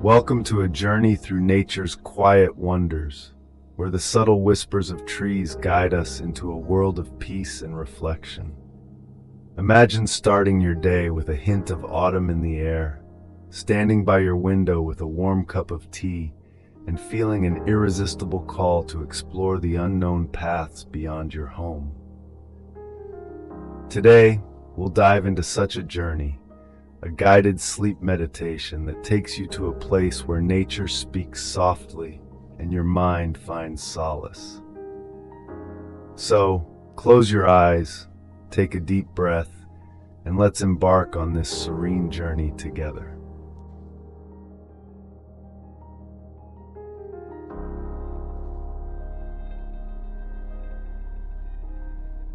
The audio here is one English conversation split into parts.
Welcome to a journey through nature's quiet wonders, where the subtle whispers of trees guide us into a world of peace and reflection. Imagine starting your day with a hint of autumn in the air, standing by your window with a warm cup of tea, and feeling an irresistible call to explore the unknown paths beyond your home. Today, we'll dive into such a journey, a guided sleep meditation that takes you to a place where nature speaks softly and your mind finds solace. So, close your eyes, take a deep breath, and let's embark on this serene journey together.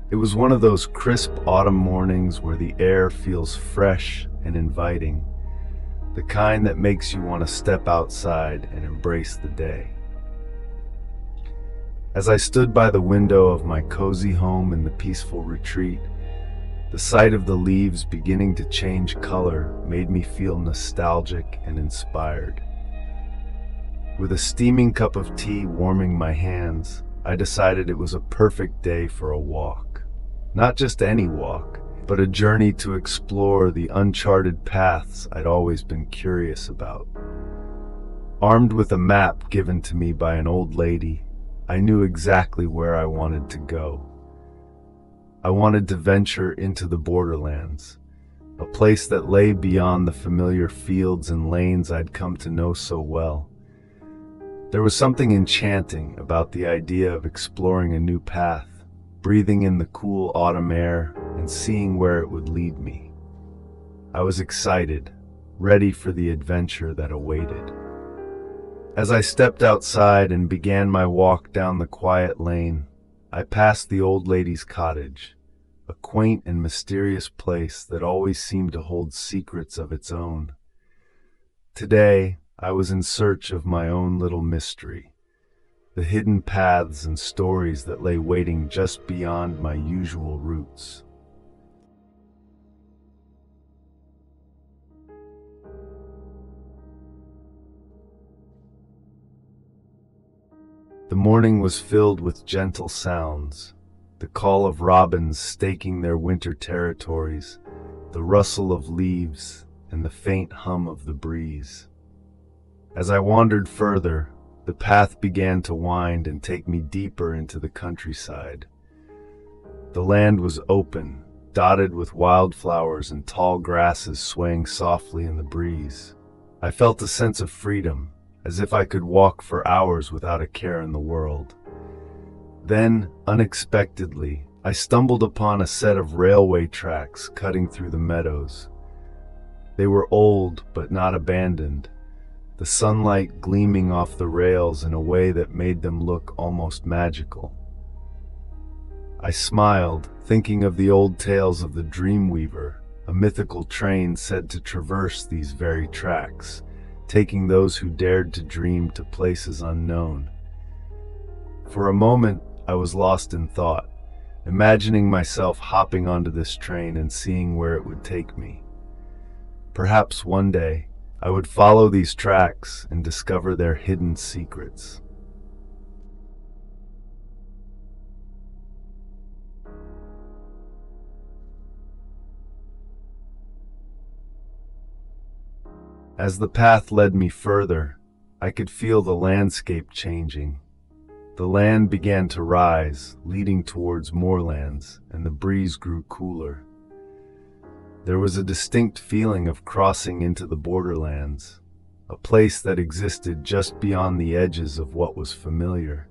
It was one of those crisp autumn mornings where the air feels fresh and inviting, the kind that makes you want to step outside and embrace the day. As I stood by the window of my cozy home in the peaceful retreat, the sight of the leaves beginning to change color made me feel nostalgic and inspired. With a steaming cup of tea warming my hands, I decided it was a perfect day for a walk. Not just any walk, but a journey to explore the uncharted paths I'd always been curious about. Armed with a map given to me by an old lady, I knew exactly where I wanted to go. I wanted to venture into the borderlands, a place that lay beyond the familiar fields and lanes I'd come to know so well. There was something enchanting about the idea of exploring a new path, breathing in the cool autumn air and seeing where it would lead me. I was excited, ready for the adventure that awaited. As I stepped outside and began my walk down the quiet lane, I passed the old lady's cottage, a quaint and mysterious place that always seemed to hold secrets of its own. Today, I was in search of my own little mystery, the hidden paths and stories that lay waiting just beyond my usual routes. The morning was filled with gentle sounds, the call of robins staking their winter territories, the rustle of leaves, and the faint hum of the breeze. As I wandered further, the path began to wind and take me deeper into the countryside. The land was open, dotted with wildflowers and tall grasses swaying softly in the breeze. I felt a sense of freedom, as if I could walk for hours without a care in the world. Then, unexpectedly, I stumbled upon a set of railway tracks cutting through the meadows. They were old but not abandoned, the sunlight gleaming off the rails in a way that made them look almost magical. I smiled, thinking of the old tales of the Dreamweaver, a mythical train said to traverse these very tracks, taking those who dared to dream to places unknown. For a moment, I was lost in thought, imagining myself hopping onto this train and seeing where it would take me. Perhaps one day, I would follow these tracks and discover their hidden secrets. As the path led me further, I could feel the landscape changing. The land began to rise, leading towards moorlands, and the breeze grew cooler. There was a distinct feeling of crossing into the borderlands, a place that existed just beyond the edges of what was familiar.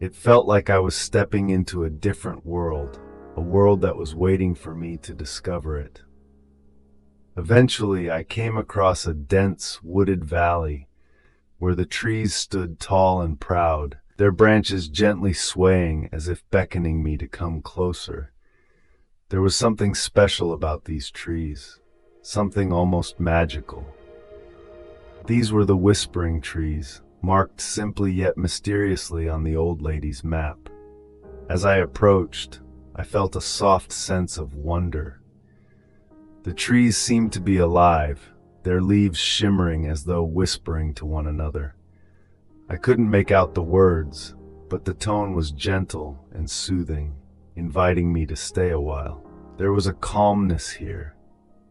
It felt like I was stepping into a different world, a world that was waiting for me to discover it. Eventually, I came across a dense, wooded valley where the trees stood tall and proud, their branches gently swaying as if beckoning me to come closer. There was something special about these trees, something almost magical. These were the whispering trees, marked simply yet mysteriously on the old lady's map. As I approached, I felt a soft sense of wonder. The trees seemed to be alive, their leaves shimmering as though whispering to one another. I couldn't make out the words, but the tone was gentle and soothing, inviting me to stay a while. There was a calmness here,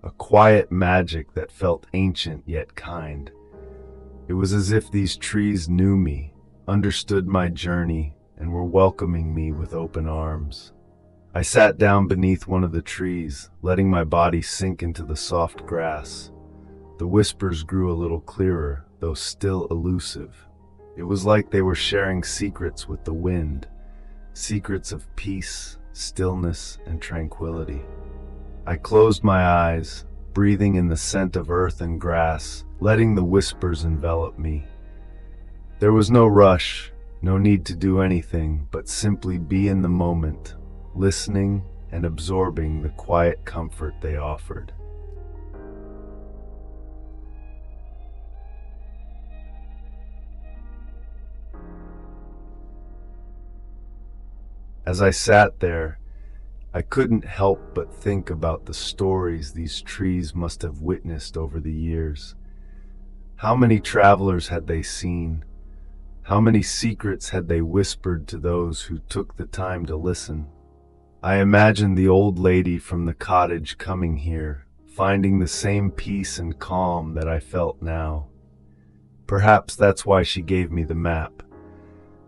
a quiet magic that felt ancient yet kind. It was as if these trees knew me, understood my journey, and were welcoming me with open arms. I sat down beneath one of the trees, letting my body sink into the soft grass. The whispers grew a little clearer, though still elusive. It was like they were sharing secrets with the wind, secrets of peace, stillness, and tranquility. I closed my eyes, breathing in the scent of earth and grass, letting the whispers envelop me. There was no rush, no need to do anything, but simply be in the moment, listening and absorbing the quiet comfort they offered. As I sat there, I couldn't help but think about the stories these trees must have witnessed over the years. How many travelers had they seen? How many secrets had they whispered to those who took the time to listen? I imagined the old lady from the cottage coming here, finding the same peace and calm that I felt now. Perhaps that's why she gave me the map.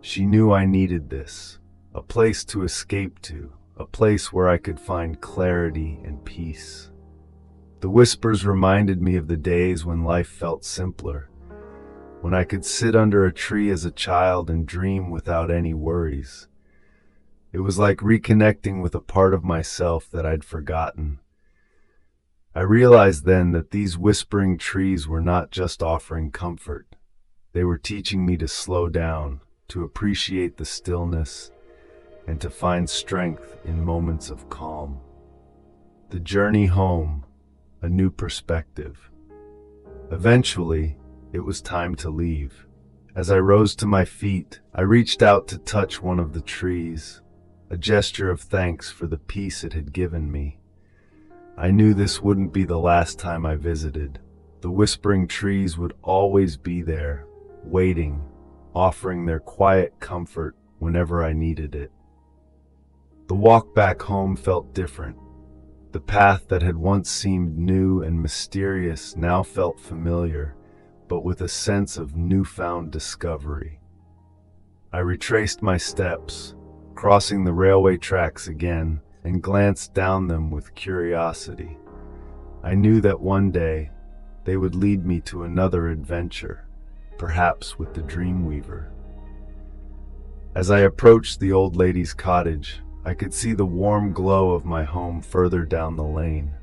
She knew I needed this, a place to escape to, a place where I could find clarity and peace. The whispers reminded me of the days when life felt simpler, when I could sit under a tree as a child and dream without any worries. It was like reconnecting with a part of myself that I'd forgotten. I realized then that these whispering trees were not just offering comfort. They were teaching me to slow down, to appreciate the stillness, and to find strength in moments of calm. The journey home, a new perspective. Eventually, it was time to leave. As I rose to my feet, I reached out to touch one of the trees, a gesture of thanks for the peace it had given me. I knew this wouldn't be the last time I visited. The whispering trees would always be there, waiting, offering their quiet comfort whenever I needed it. The walk back home felt different. The path that had once seemed new and mysterious now felt familiar, but with a sense of newfound discovery. I retraced my steps, crossing the railway tracks again, and glanced down them with curiosity. I knew that one day they would lead me to another adventure, perhaps with the Dreamweaver. As I approached the old lady's cottage, I could see the warm glow of my home further down the lane.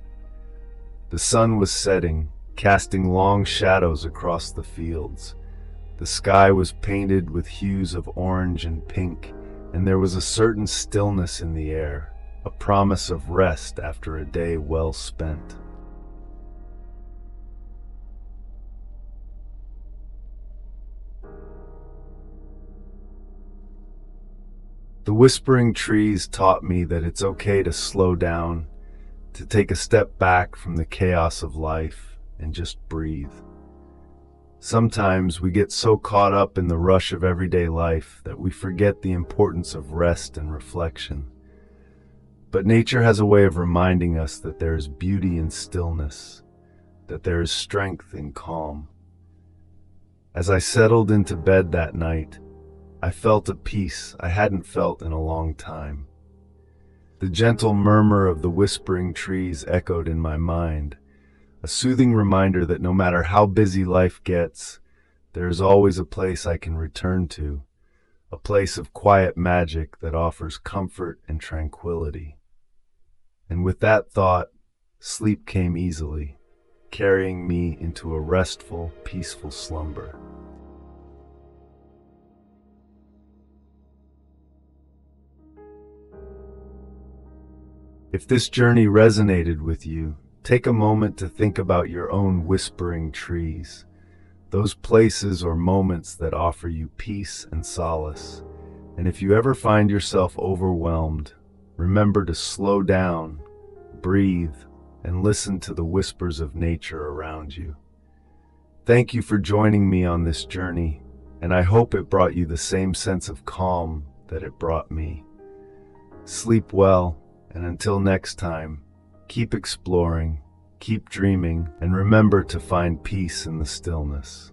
The sun was setting, casting long shadows across the fields. The sky was painted with hues of orange and pink, and there was a certain stillness in the air, a promise of rest after a day well spent. The whispering trees taught me that it's okay to slow down, to take a step back from the chaos of life and just breathe. Sometimes we get so caught up in the rush of everyday life that we forget the importance of rest and reflection. But nature has a way of reminding us that there is beauty in stillness, that there is strength in calm. As I settled into bed that night, I felt a peace I hadn't felt in a long time. The gentle murmur of the whispering trees echoed in my mind, a soothing reminder that no matter how busy life gets, there is always a place I can return to, a place of quiet magic that offers comfort and tranquility. And with that thought, sleep came easily, carrying me into a restful, peaceful slumber. If this journey resonated with you, take a moment to think about your own whispering trees, those places or moments that offer you peace and solace. And if you ever find yourself overwhelmed, remember to slow down, breathe, and listen to the whispers of nature around you. Thank you for joining me on this journey, and I hope it brought you the same sense of calm that it brought me. Sleep well, and until next time, keep exploring, keep dreaming, and remember to find peace in the stillness.